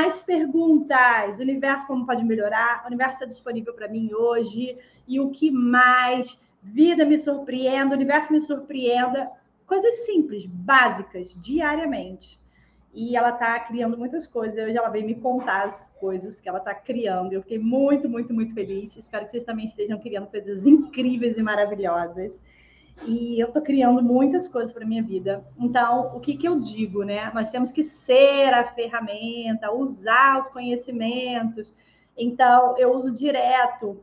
mais perguntas. Universo, como pode melhorar? O universo está disponível para mim hoje. E o que mais? Vida me surpreenda, universo me surpreenda. Coisas simples, básicas, diariamente. E ela está criando muitas coisas. Hoje ela veio me contar as coisas que ela está criando. Eu fiquei muito, muito, muito feliz. Espero que vocês também estejam criando coisas incríveis e maravilhosas. E eu estou criando muitas coisas para a minha vida. Então, o que eu digo, né? Nós temos que ser a ferramenta, usar os conhecimentos. Então, eu uso direto,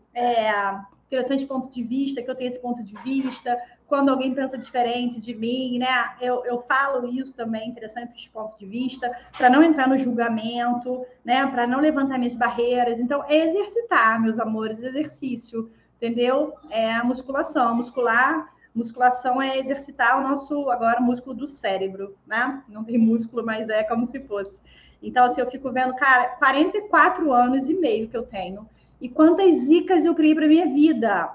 interessante ponto de vista, que eu tenho esse ponto de vista. Quando alguém pensa diferente de mim, né? Eu falo isso também, interessante ponto de vista, para não entrar no julgamento, né? Para não levantar minhas barreiras. Então, é exercitar, meus amores, exercício, entendeu? É a musculação, musculação é exercitar o nosso, agora, músculo do cérebro, né? Não tem músculo, mas é como se fosse. Então, assim, eu fico vendo, cara, 44 anos e meio que eu tenho. E quantas zicas eu criei para minha vida.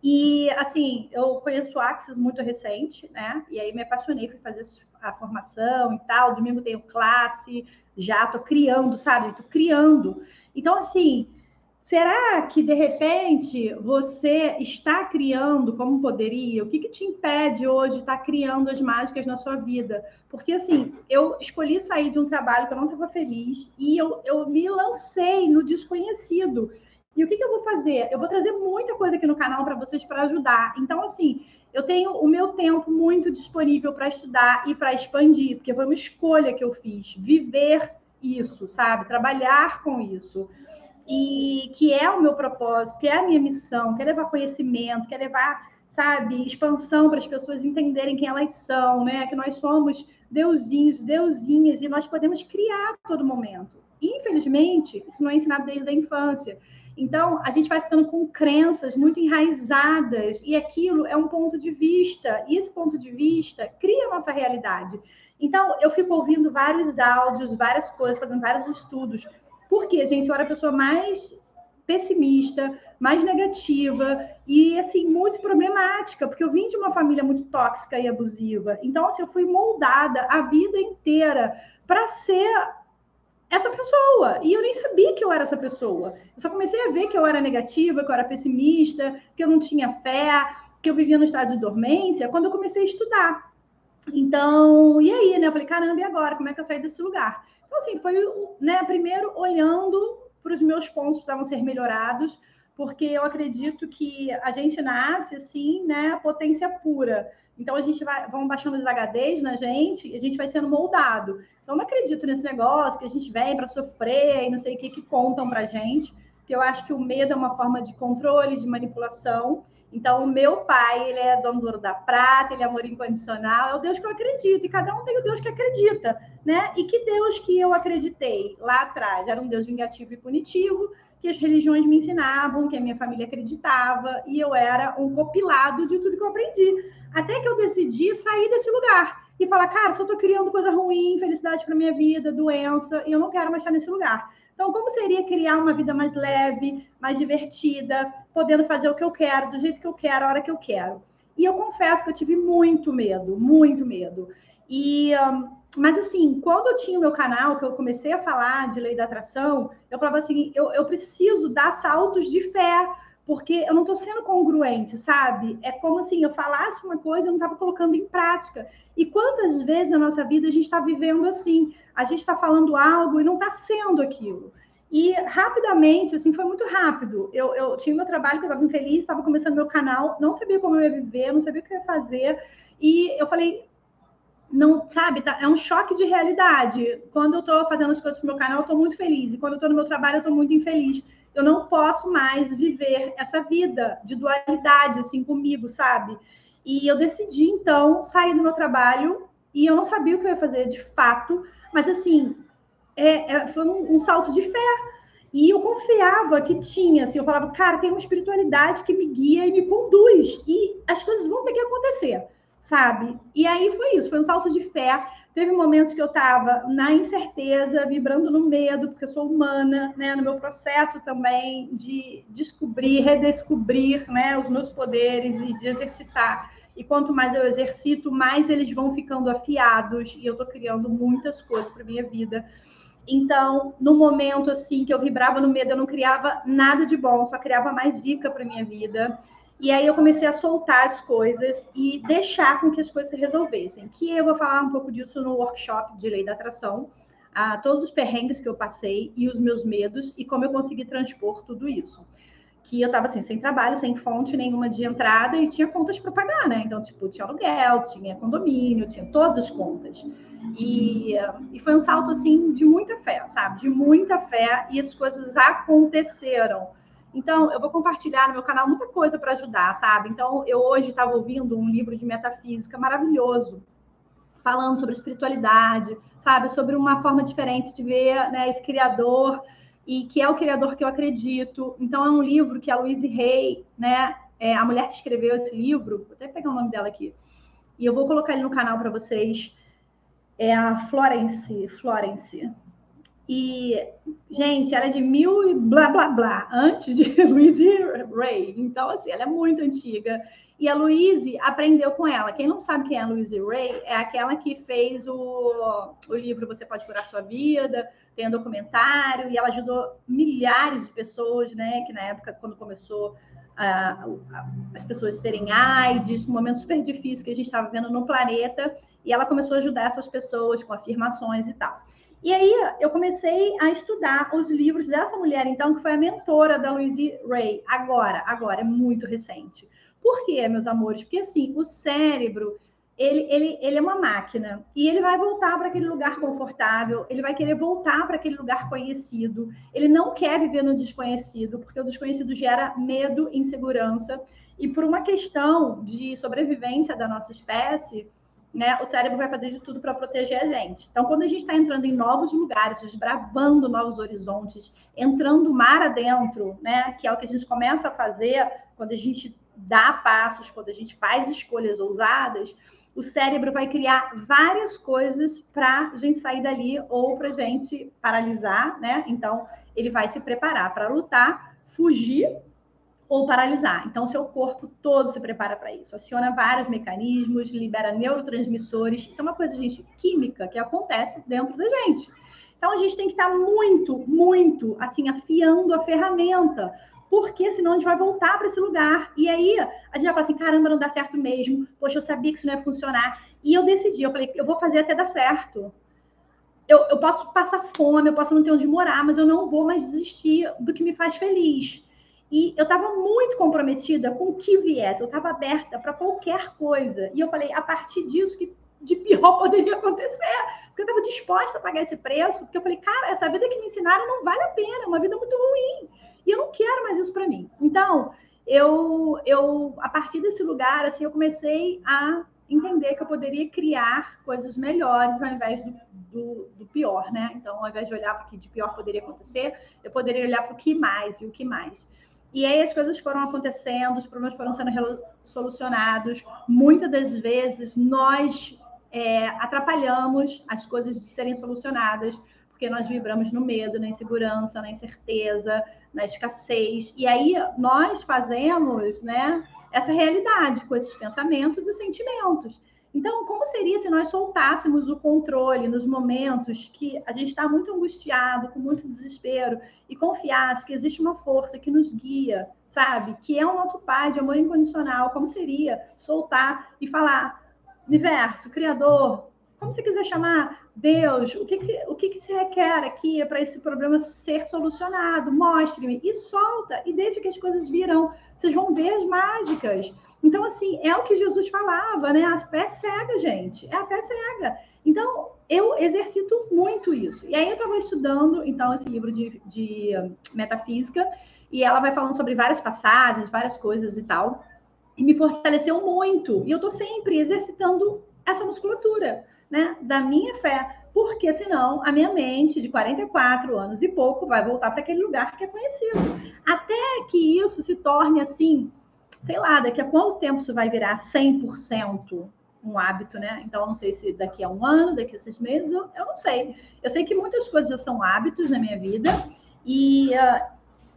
E, assim, eu conheço o Axis muito recente, né? E aí me apaixonei por fazer a formação e tal. Domingo tenho classe, já tô criando, sabe? Tô criando. Então, assim, será que, de repente, você está criando como poderia? O que te impede hoje de estar criando as mágicas na sua vida? Porque, assim, eu escolhi sair de um trabalho que eu não estava feliz e eu me lancei no desconhecido. E o que eu vou fazer? Eu vou trazer muita coisa aqui no canal para vocês para ajudar. Então, assim, eu tenho o meu tempo muito disponível para estudar e para expandir, porque foi uma escolha que eu fiz. Viver isso, sabe? Trabalhar com isso. E que é o meu propósito, que é a minha missão, que é levar conhecimento, que é levar, sabe, expansão para as pessoas entenderem quem elas são, né? Que nós somos deusinhos, deusinhas, e nós podemos criar a todo momento. Infelizmente, isso não é ensinado desde a infância. Então, a gente vai ficando com crenças muito enraizadas, e aquilo é um ponto de vista, e esse ponto de vista cria a nossa realidade. Então, eu fico ouvindo vários áudios, várias coisas, fazendo vários estudos. Porque, gente, eu era a pessoa mais pessimista, mais negativa e, assim, muito problemática, porque eu vim de uma família muito tóxica e abusiva. Então, assim, eu fui moldada a vida inteira para ser essa pessoa. E eu nem sabia que eu era essa pessoa. Eu só comecei a ver que eu era negativa, que eu era pessimista, que eu não tinha fé, que eu vivia no estado de dormência, quando eu comecei a estudar. Então, e aí, né? Eu falei, caramba, e agora? Como é que eu saí desse lugar? Então, assim, foi, né, primeiro olhando para os meus pontos que precisavam ser melhorados, porque eu acredito que a gente nasce, assim, né, potência pura. Então, a gente vão baixando os HDs na gente e a gente vai sendo moldado. Então, eu não acredito nesse negócio que a gente vem para sofrer e não sei o que contam para gente, porque eu acho que o medo é uma forma de controle, de manipulação. Então, o meu pai, ele é dono do ouro da prata, ele é amor incondicional, é o Deus que eu acredito, e cada um tem o Deus que acredita, né? E que Deus que eu acreditei lá atrás? Era um Deus vingativo e punitivo, que as religiões me ensinavam, que a minha família acreditava, e eu era um compilado de tudo que eu aprendi. Até que eu decidi sair desse lugar e falar, cara, só estou criando coisa ruim, infelicidade para minha vida, doença, e eu não quero mais estar nesse lugar. Então, como seria criar uma vida mais leve, mais divertida, podendo fazer o que eu quero, do jeito que eu quero, a hora que eu quero? E eu confesso que eu tive muito medo, muito medo. Mas, assim, quando eu tinha o meu canal, que eu comecei a falar de lei da atração, eu falava assim, eu preciso dar saltos de fé, porque eu não estou sendo congruente, sabe? É como assim, eu falasse uma coisa e eu não estava colocando em prática. E quantas vezes na nossa vida a gente está vivendo assim? A gente está falando algo e não está sendo aquilo. E rapidamente, assim, foi muito rápido. Eu tinha meu trabalho, que eu estava infeliz, estava começando meu canal, não sabia como eu ia viver, não sabia o que eu ia fazer. E eu falei, não, sabe, é um choque de realidade. Quando eu estou fazendo as coisas pro meu canal, eu estou muito feliz. E quando eu estou no meu trabalho, eu estou muito infeliz. Eu não posso mais viver essa vida de dualidade, assim, comigo, sabe? E eu decidi, então, sair do meu trabalho e eu não sabia o que eu ia fazer de fato, mas, assim, foi um salto de fé. E eu confiava que tinha, assim, eu falava, cara, tem uma espiritualidade que me guia e me conduz. E as coisas vão ter que acontecer, sabe? E aí foi isso, foi um salto de fé. Teve momentos que eu estava na incerteza, vibrando no medo, porque eu sou humana, né? No meu processo também de descobrir, redescobrir, né, os meus poderes e de exercitar. E quanto mais eu exercito, mais eles vão ficando afiados. E eu estou criando muitas coisas para minha vida. Então, no momento assim que eu vibrava no medo, eu não criava nada de bom, só criava mais zica para minha vida. E aí eu comecei a soltar as coisas e deixar com que as coisas se resolvessem. Que eu vou falar um pouco disso no workshop de Lei da Atração, todos os perrengues que eu passei e os meus medos e como eu consegui transpor tudo isso. Que eu estava assim, sem trabalho, sem fonte nenhuma de entrada e tinha contas para pagar, né? Então, tipo, tinha aluguel, tinha condomínio, tinha todas as contas. E foi um salto, assim, de muita fé, sabe? De muita fé e as coisas aconteceram. Então, eu vou compartilhar no meu canal muita coisa para ajudar, sabe? Então, eu hoje estava ouvindo um livro de metafísica maravilhoso, falando sobre espiritualidade, sabe? Sobre uma forma diferente de ver, né, esse criador, e que é o criador que eu acredito. Então, é um livro que a Louise Hay, né, a mulher que escreveu esse livro, vou até pegar o nome dela aqui, e eu vou colocar ele no canal para vocês, é a Florence. E, gente, ela é de 1000 e blá, blá, blá, antes de Louise Hay. Então, assim, ela é muito antiga. E a Louise aprendeu com ela. Quem não sabe quem é a Louise Hay, é aquela que fez o livro Você Pode Curar Sua Vida, tem um documentário, e ela ajudou milhares de pessoas, né? Que na época, quando começou as pessoas terem AIDS, um momento super difícil que a gente estava vivendo no planeta, e ela começou a ajudar essas pessoas com afirmações e tal. E aí eu comecei a estudar os livros dessa mulher, então, que foi a mentora da Louise Hay. Agora, é muito recente. Por quê, meus amores? Porque, assim, o cérebro, ele é uma máquina. E ele vai voltar para aquele lugar confortável, ele vai querer voltar para aquele lugar conhecido. Ele não quer viver no desconhecido, porque o desconhecido gera medo, insegurança. E por uma questão de sobrevivência da nossa espécie, né, o cérebro vai fazer de tudo para proteger a gente. Então, quando a gente está entrando em novos lugares, desbravando novos horizontes, entrando mar adentro, né, que é o que a gente começa a fazer quando a gente dá passos, quando a gente faz escolhas ousadas, o cérebro vai criar várias coisas para a gente sair dali ou para a gente paralisar, né? Então, ele vai se preparar para lutar, fugir ou paralisar. Então, o seu corpo todo se prepara para isso. Aciona vários mecanismos, libera neurotransmissores. Isso é uma coisa, gente, química que acontece dentro da gente. Então, a gente tem que estar muito, muito, assim, afiando a ferramenta, porque senão a gente vai voltar para esse lugar. E aí, a gente vai falar assim, caramba, não dá certo mesmo. Poxa, eu sabia que isso não ia funcionar. E eu decidi, eu falei, eu vou fazer até dar certo. Eu posso passar fome, eu posso não ter onde morar, mas eu não vou mais desistir do que me faz feliz. E eu estava muito comprometida com o que viesse, eu estava aberta para qualquer coisa. E eu falei, a partir disso, que de pior poderia acontecer. Porque eu estava disposta a pagar esse preço, porque eu falei, cara, essa vida que me ensinaram não vale a pena, é uma vida muito ruim. E eu não quero mais isso para mim. Então, a partir desse lugar, assim, eu comecei a entender que eu poderia criar coisas melhores ao invés do pior, né? Então, ao invés de olhar para o que de pior poderia acontecer, eu poderia olhar para o que mais e o que mais. E aí as coisas foram acontecendo, os problemas foram sendo solucionados. Muitas das vezes nós atrapalhamos as coisas de serem solucionadas, porque nós vibramos no medo, na insegurança, na incerteza, na escassez. E aí nós fazemos, né, essa realidade com esses pensamentos e sentimentos. Então, como seria se nós soltássemos o controle nos momentos que a gente está muito angustiado, com muito desespero, e confiasse que existe uma força que nos guia, sabe? Que é o nosso Pai de amor incondicional. Como seria soltar e falar, universo, Criador, como você quiser chamar, Deus, o que se requer aqui para esse problema ser solucionado? Mostre-me e solta, e deixa que as coisas virão. Vocês vão ver as mágicas. Então, assim, é o que Jesus falava, né? A fé cega, gente. É a fé cega. Então, eu exercito muito isso. E aí eu estava estudando, então, esse livro de metafísica, e ela vai falando sobre várias passagens, várias coisas e tal, e me fortaleceu muito. E eu estou sempre exercitando essa musculatura, né, da minha fé, porque senão a minha mente de 44 anos e pouco vai voltar para aquele lugar que é conhecido. Até que isso se torne assim, sei lá, daqui a quanto tempo isso vai virar 100% um hábito, né? Então, eu não sei se daqui a um ano, daqui a 6 meses, eu não sei. Eu sei que muitas coisas são hábitos na minha vida e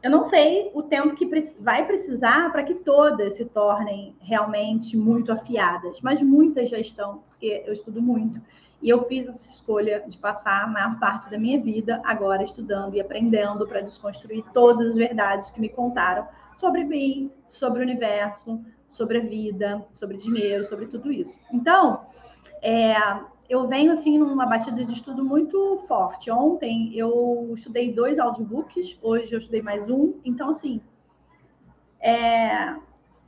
eu não sei o tempo que vai precisar para que todas se tornem realmente muito afiadas, mas muitas já estão, porque eu estudo muito. E eu fiz essa escolha de passar a maior parte da minha vida agora estudando e aprendendo para desconstruir todas as verdades que me contaram sobre mim, sobre o universo, sobre a vida, sobre dinheiro, sobre tudo isso. Então, eu venho assim numa batida de estudo muito forte. Ontem eu estudei 2 audiobooks, hoje eu estudei mais um. Então, assim,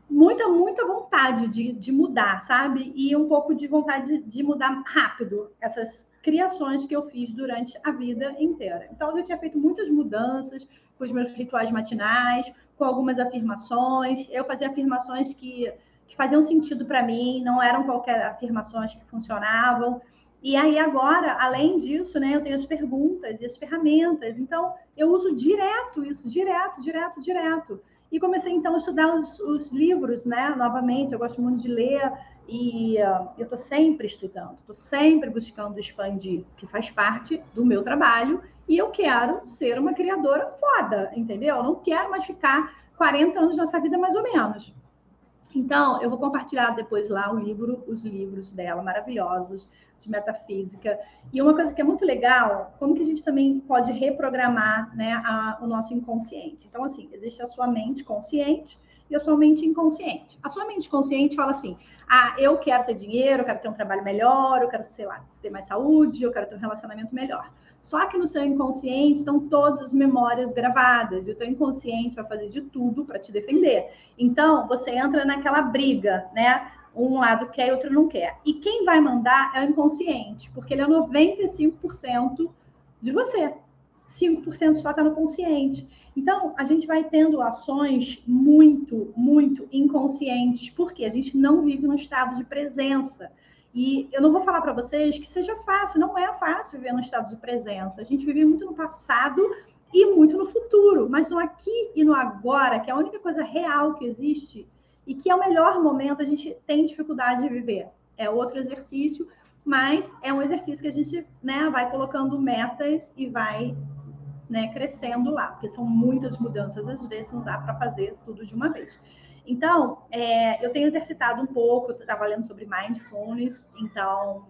muita vontade de mudar, sabe? E um pouco de vontade de mudar rápido essas criações que eu fiz durante a vida inteira. Então, eu tinha feito muitas mudanças com os meus rituais matinais, com algumas afirmações. Eu fazia afirmações que faziam sentido para mim, não eram qualquer afirmações que funcionavam. E aí, agora, além disso, né, eu tenho as perguntas e as ferramentas. Então, eu uso direto isso, direto. E comecei, então, a estudar os livros, né? Novamente, eu gosto muito de ler e eu estou sempre estudando, estou sempre buscando expandir, que faz parte do meu trabalho, e eu quero ser uma criadora foda, entendeu? Eu não quero mais ficar 40 anos nessa vida, mais ou menos. Então, eu vou compartilhar depois lá os livros dela, maravilhosos, de metafísica. E uma coisa que é muito legal, como que a gente também pode reprogramar, né, o nosso inconsciente. Então, assim, existe a sua mente consciente e a sua mente inconsciente. A sua mente consciente fala assim, eu quero ter dinheiro, eu quero ter um trabalho melhor, eu quero, sei lá, ter mais saúde, eu quero ter um relacionamento melhor. Só que no seu inconsciente estão todas as memórias gravadas, e o teu inconsciente vai fazer de tudo para te defender. Então, você entra naquela briga, né? Um lado quer e outro não quer. E quem vai mandar é o inconsciente, porque ele é 95% de você. 5% só está no consciente. Então, a gente vai tendo ações muito inconscientes, porque a gente não vive num estado de presença. E eu não vou falar para vocês que seja fácil, não é fácil viver num estado de presença. A gente vive muito no passado e muito no futuro, mas no aqui e no agora, que é a única coisa real que existe e que é o melhor momento, a gente tem dificuldade de viver. É outro exercício, mas é um exercício que a gente, né, vai colocando metas e vai, né, crescendo lá, porque são muitas mudanças, às vezes não dá para fazer tudo de uma vez. Então, eu tenho exercitado um pouco, eu estava lendo sobre mindfulness, então,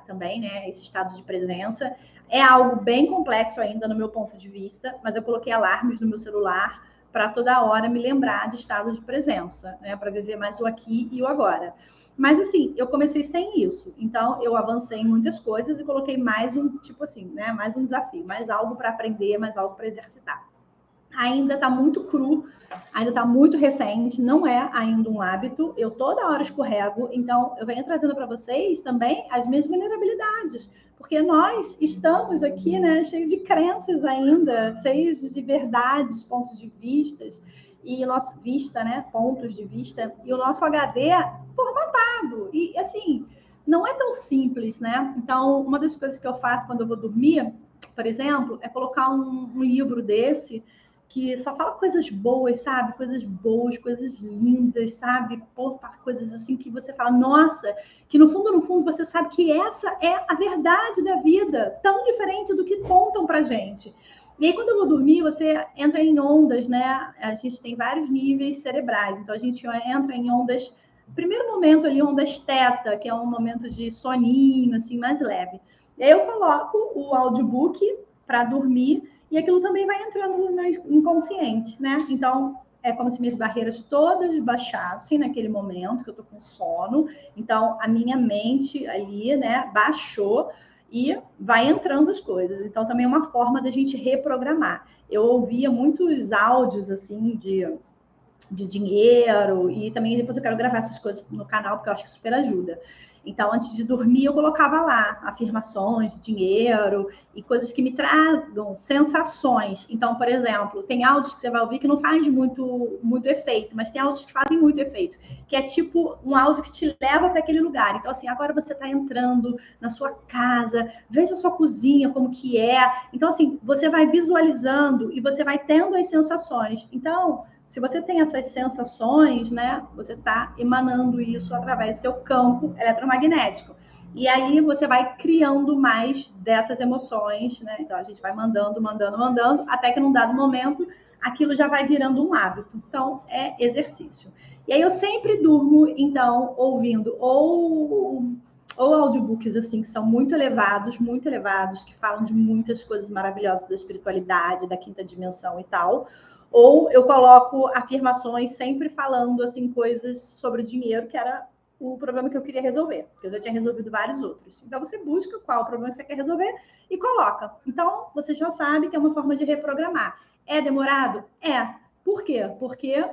também, né, esse estado de presença. É algo bem complexo ainda no meu ponto de vista, mas eu coloquei alarmes no meu celular para toda hora me lembrar de estado de presença, né, para viver mais o aqui e o agora. Mas, assim, eu comecei sem isso. Então, eu avancei em muitas coisas e coloquei mais um, tipo assim, né? Mais um desafio, mais algo para aprender, mais algo para exercitar. Ainda está muito cru, ainda está muito recente, não é ainda um hábito. Eu toda hora escorrego, então eu venho trazendo para vocês também as minhas vulnerabilidades, porque nós estamos aqui, né, cheios de crenças ainda, cheios de verdades, pontos de vistas, e o nosso vista, né, pontos de vista, e o nosso HD formatado. E assim, não é tão simples, né? Então, uma das coisas que eu faço quando eu vou dormir, por exemplo, é colocar um livro desse que só fala coisas boas, sabe? Coisas boas, coisas lindas, sabe? Porra, coisas assim que você fala, nossa, que no fundo você sabe que essa é a verdade da vida, tão diferente do que contam pra gente. E aí, quando eu vou dormir, você entra em ondas, né? A gente tem vários níveis cerebrais, então a gente entra em ondas. Primeiro momento ali, ondas teta, que é um momento de soninho, assim, mais leve. E aí eu coloco o audiobook para dormir, e aquilo também vai entrando no meu inconsciente, né? Então, é como se minhas barreiras todas baixassem naquele momento que eu tô com sono. Então, a minha mente ali, né, baixou e vai entrando as coisas. Então, também é uma forma da gente reprogramar. Eu ouvia muitos áudios, assim, de dinheiro, e também depois eu quero gravar essas coisas no canal, porque eu acho que super ajuda. Então, antes de dormir, eu colocava lá afirmações de dinheiro e coisas que me tragam sensações. Então, por exemplo, tem áudios que você vai ouvir que não faz muito efeito, mas tem áudios que fazem muito efeito, que é tipo um áudio que te leva para aquele lugar. Então, assim, agora você está entrando na sua casa, veja a sua cozinha, como que é. Então, assim, você vai visualizando e você vai tendo as sensações. Então, se você tem essas sensações, né, você está emanando isso através do seu campo eletromagnético. E aí você vai criando mais dessas emoções, né? Então a gente vai mandando, até que num dado momento aquilo já vai virando um hábito. Então é exercício. E aí eu sempre durmo, então, ouvindo ou ou audiobooks, assim, que são muito elevados, que falam de muitas coisas maravilhosas da espiritualidade, da quinta dimensão e tal, ou eu coloco afirmações sempre falando, assim, coisas sobre o dinheiro, que era o problema que eu queria resolver, porque eu já tinha resolvido vários outros. Então, você busca qual o problema que você quer resolver e coloca. Então, você já sabe que é uma forma de reprogramar. É demorado? É. Por quê? Porque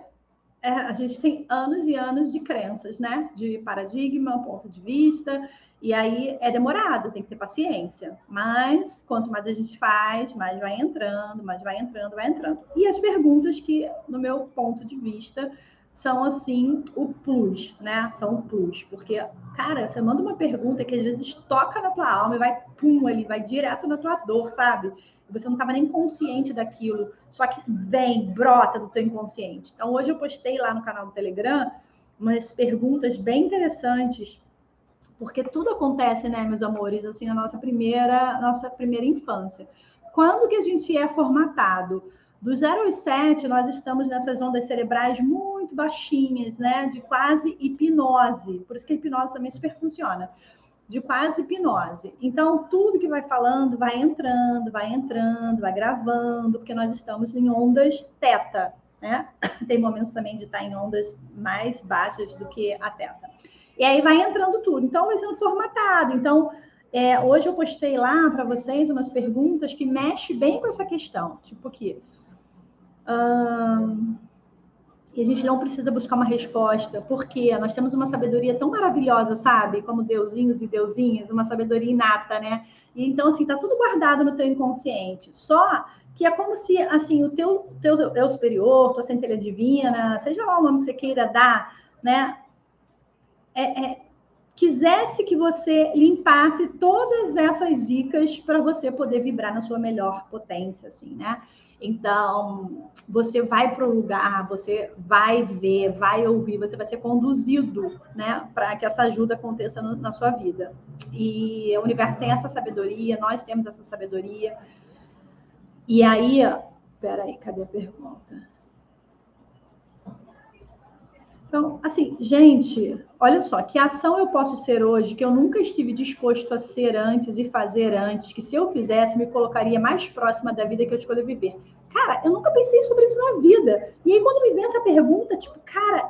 a gente tem anos e anos de crenças, né? De paradigma, ponto de vista, e aí é demorado, tem que ter paciência. Mas quanto mais a gente faz, mais vai entrando, mais vai entrando, vai entrando. E as perguntas que, no meu ponto de vista, são assim o plus, né? São o plus, porque, cara, você manda uma pergunta que às vezes toca na tua alma e vai pum ali, vai direto na tua dor, sabe? Você não estava nem consciente daquilo, só que vem, brota do teu inconsciente. Então, hoje eu postei lá no canal do Telegram umas perguntas bem interessantes, porque tudo acontece, né, meus amores, assim, na nossa primeira infância. Quando que a gente é formatado? Do 0 aos 7, nós estamos nessas ondas cerebrais muito baixinhas, né, de quase hipnose. Por isso que a hipnose também super funciona. De quase hipnose. Então, tudo que vai falando vai entrando, vai gravando, porque nós estamos em ondas teta, né? Tem momentos também de estar em ondas mais baixas do que a teta. E aí vai entrando tudo. Então, vai sendo formatado. Então, hoje eu postei lá para vocês umas perguntas que mexem bem com essa questão. Tipo aqui. E a gente não precisa buscar uma resposta, porque nós temos uma sabedoria tão maravilhosa, sabe? Como deusinhos e deusinhas, uma sabedoria inata, né? E então, assim, tá tudo guardado no teu inconsciente. Só que é como se, assim, o teu eu superior, tua centelha divina, seja lá o nome que você queira dar, né? Quisesse que você limpasse todas essas zicas para você poder vibrar na sua melhor potência, assim, né? Então, você vai para o lugar, você vai ver, vai ouvir, você vai ser conduzido, né, para que essa ajuda aconteça na sua vida. E o universo tem essa sabedoria, nós temos essa sabedoria. E aí, peraí, cadê a pergunta? Então, assim, gente, olha só, que ação eu posso ser hoje que eu nunca estive disposto a ser antes e fazer antes, que se eu fizesse me colocaria mais próxima da vida que eu escolho viver? Cara, eu nunca pensei sobre isso na vida. E aí, quando me vem essa pergunta, tipo, cara,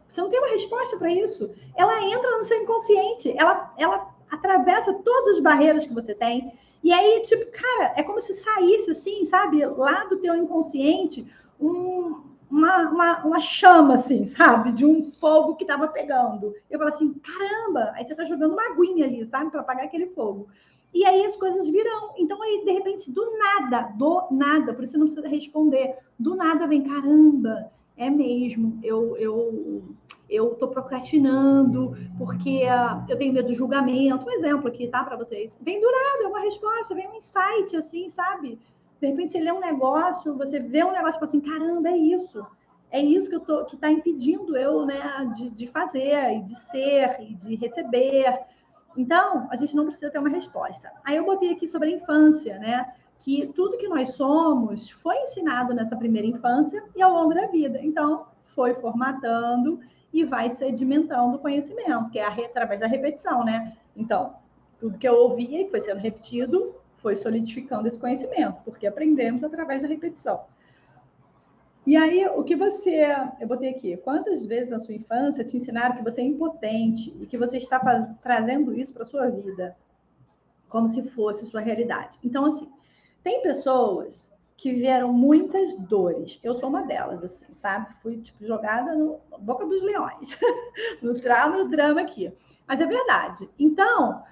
você não tem uma resposta para isso. Ela entra no seu inconsciente, ela atravessa todas as barreiras que você tem. E aí, tipo, cara, é como se saísse, assim, sabe, lá do teu inconsciente, uma chama, assim, sabe? De um fogo que estava pegando. Eu falo assim, caramba! Aí você está jogando uma aguinha ali, sabe? Para apagar aquele fogo. E aí as coisas virão. Então, aí, de repente, do nada, por isso você não precisa responder. Do nada vem, caramba, é mesmo, eu tô procrastinando, porque eu tenho medo do julgamento. Um exemplo aqui, tá? Para vocês. Vem do nada, é uma resposta, vem um insight, assim, sabe? De repente, você lê um negócio, você vê um negócio e fala assim, caramba, é isso que está impedindo eu, né, de fazer, e de ser, e de receber. Então, a gente não precisa ter uma resposta. Aí eu botei aqui sobre a infância, né, que tudo que nós somos foi ensinado nessa primeira infância e ao longo da vida. Então, foi formatando e vai sedimentando o conhecimento, que é através da repetição, né? Então, tudo que eu ouvia e foi sendo repetido, foi solidificando esse conhecimento, porque aprendemos através da repetição. E aí, o que eu botei aqui, quantas vezes na sua infância te ensinaram que você é impotente e que você está trazendo isso para a sua vida, como se fosse sua realidade? Então, assim, tem pessoas que viveram muitas dores. Eu sou uma delas, assim, sabe? Fui, tipo, jogada na boca dos leões, no drama aqui. Mas é verdade. Então,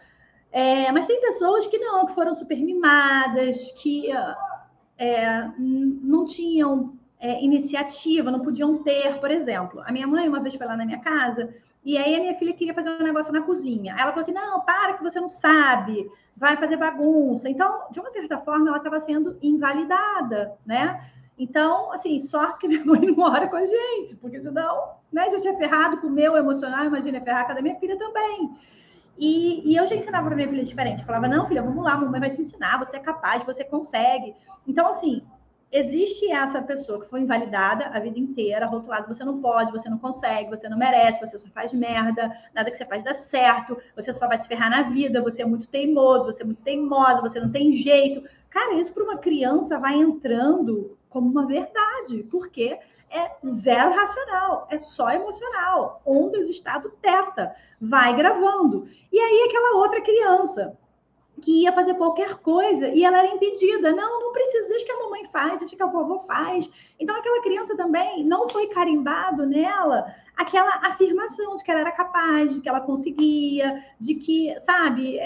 mas tem pessoas que não, que foram super mimadas, que não tinham iniciativa, não podiam ter, por exemplo. A minha mãe uma vez foi lá na minha casa e aí a minha filha queria fazer um negócio na cozinha. Ela falou assim, não, para que você não sabe, vai fazer bagunça. Então, de uma certa forma, ela estava sendo invalidada, né? Então, assim, sorte que minha mãe não mora com a gente, porque senão, né, já tinha ferrado com o meu emocional, imagina ferrar com a da minha filha também. E eu já ensinava para minha filha diferente. Eu falava, não, filha, vamos lá, a mamãe vai te ensinar, você é capaz, você consegue. Então, assim, existe essa pessoa que foi invalidada a vida inteira, rotulada, você não pode, você não consegue, você não merece, você só faz merda, nada que você faz dá certo, você só vai se ferrar na vida, você é muito teimoso, você é muito teimosa, você não tem jeito. Cara, isso para uma criança vai entrando como uma verdade, porque é zero racional, é só emocional, ondas estado teta, vai gravando. E aí aquela outra criança que ia fazer qualquer coisa e ela era impedida. Não, não precisa, deixa que a mamãe faz, deixa que a vovó faz. Então, aquela criança também não foi carimbado nela aquela afirmação de que ela era capaz, de que ela conseguia, de que, sabe,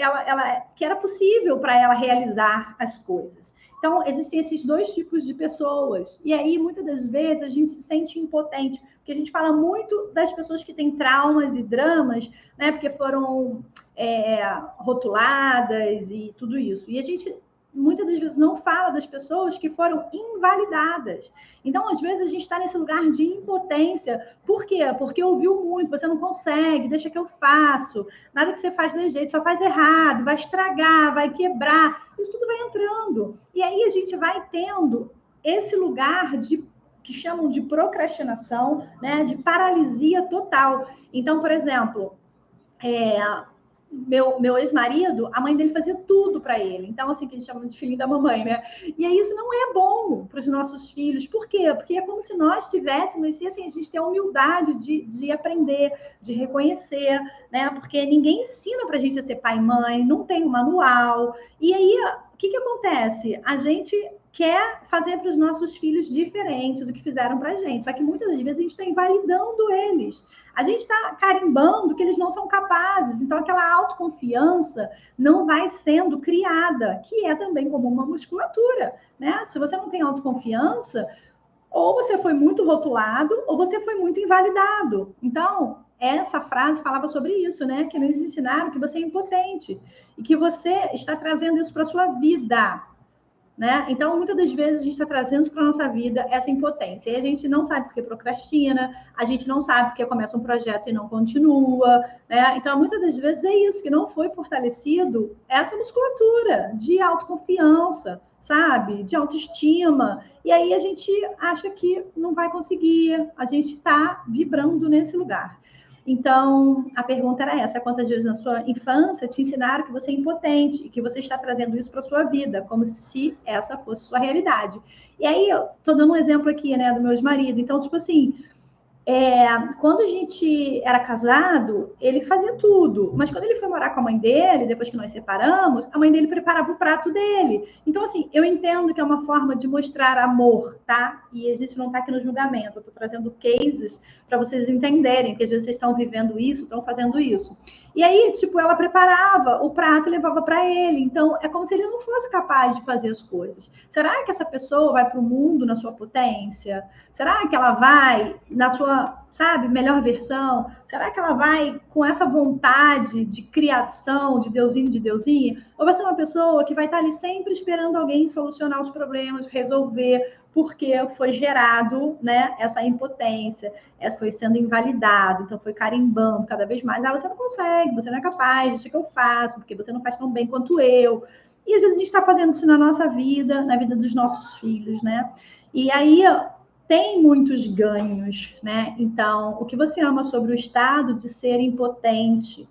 que era possível para ela realizar as coisas. Então, existem esses dois tipos de pessoas. E aí, muitas das vezes, a gente se sente impotente, porque a gente fala muito das pessoas que têm traumas e dramas, né? Porque foram rotuladas e tudo isso. E a gente muitas das vezes não fala das pessoas que foram invalidadas. Então, às vezes, a gente está nesse lugar de impotência. Por quê? Porque ouviu muito, você não consegue, deixa que eu faço, nada que você faz de jeito, só faz errado, vai estragar, vai quebrar. Isso tudo vai entrando. E aí a gente vai tendo esse lugar que chamam de procrastinação, né, de paralisia total. Então, por exemplo, meu ex-marido, a mãe dele fazia tudo para ele. Então, assim, que eles chamam de filhinho da mamãe, né? E aí isso não é bom para os nossos filhos. Por quê? Porque é como se nós tivéssemos, e assim, a gente tem a humildade de aprender, de reconhecer, né? Porque ninguém ensina para a gente a ser pai e mãe, não tem um manual. E aí, o que acontece? A gente quer fazer para os nossos filhos diferente do que fizeram para a gente. Só que muitas das vezes a gente está invalidando eles. A gente está carimbando que eles não são capazes. Então, aquela autoconfiança não vai sendo criada, que é também como uma musculatura, né? Se você não tem autoconfiança, ou você foi muito rotulado, ou você foi muito invalidado. Então, essa frase falava sobre isso, né? Que eles ensinaram que você é impotente e que você está trazendo isso para a sua vida. Né? Então, muitas das vezes, a gente está trazendo para a nossa vida essa impotência. E a gente não sabe porque procrastina, a gente não sabe porque começa um projeto e não continua. Né? Então, muitas das vezes é isso, que não foi fortalecido essa musculatura de autoconfiança, sabe? De autoestima. E aí a gente acha que não vai conseguir, a gente está vibrando nesse lugar. Então, a pergunta era essa: quantas vezes na sua infância te ensinaram que você é impotente e que você está trazendo isso para a sua vida, como se essa fosse sua realidade? E aí, eu estou dando um exemplo aqui, né, do meu ex-marido. Então, tipo assim, quando a gente era casado, ele fazia tudo. Mas quando ele foi morar com a mãe dele, depois que nós separamos, a mãe dele preparava o prato dele. Então, assim, eu entendo que é uma forma de mostrar amor, tá? E a gente não está aqui no julgamento. Eu estou trazendo cases para vocês entenderem, que às vezes vocês estão vivendo isso, estão fazendo isso. E aí, tipo, ela preparava o prato e levava para ele. Então, é como se ele não fosse capaz de fazer as coisas. Será que essa pessoa vai para o mundo na sua potência? Será que ela vai na sua, sabe, melhor versão? Será que ela vai com essa vontade de criação, de deusinho, de deusinha? Ou vai ser uma pessoa que vai estar ali sempre esperando alguém solucionar os problemas, resolver, porque foi gerado, né, essa impotência, foi sendo invalidado, então foi carimbando cada vez mais. Você não consegue, você não é capaz, deixa que eu faço, porque você não faz tão bem quanto eu. E às vezes a gente está fazendo isso na nossa vida, na vida dos nossos filhos, né? E aí tem muitos ganhos, né? Então, o que você ama sobre o estado de ser impotente?